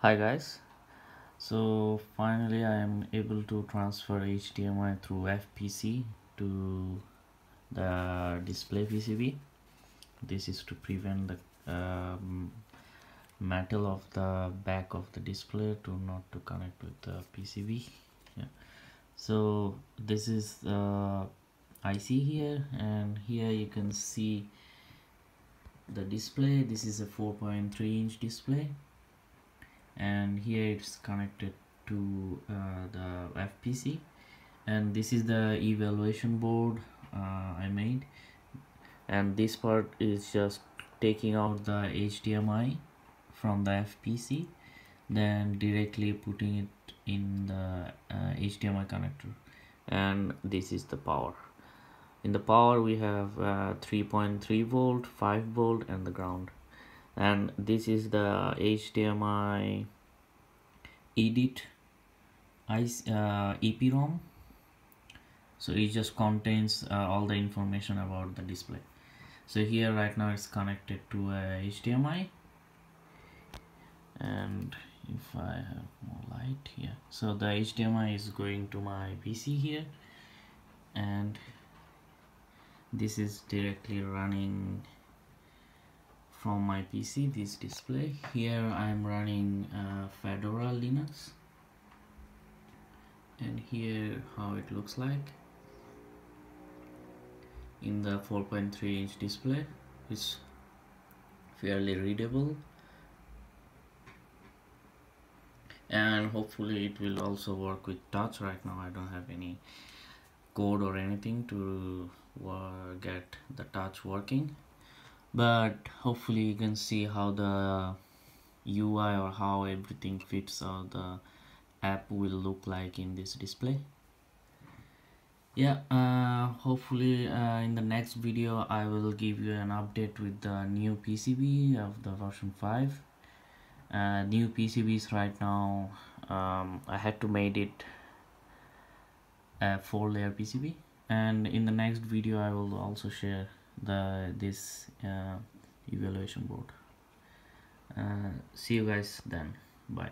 Hi guys, so finally I am able to transfer HDMI through FPC to the display PCB. This is to prevent the metal of the back of the display to not to connect with the PCB. Yeah. So this is the IC here, and here you can see the display. This is a 4.3-inch display, and here it's connected to the FPC, and this is the evaluation board I made, and this part is just taking out the HDMI from the FPC, then directly putting it in the HDMI connector, and this is the power. In the power we have 3.3 volt, 5 volt and the ground, and this is the HDMI edit EPROM. So it just contains all the information about the display. So here right now it's connected to a HDMI, and if I have more light here, so the HDMI is going to my PC here, and this is directly running from my PC, this display. Here I'm running Fedora Linux, and here how it looks like in the 4.3-inch display. It's fairly readable, and hopefully it will also work with touch. Right now I don't have any code or anything to get the touch working, but hopefully you can see how the UI or how everything fits, or the app will look like in this display. Yeah, hopefully in the next video I will give you an update with the new PCB of the version 5. New PCBs right now, I had to make it a 4-layer PCB, and in the next video I will also share this evaluation board. See you guys then. Bye.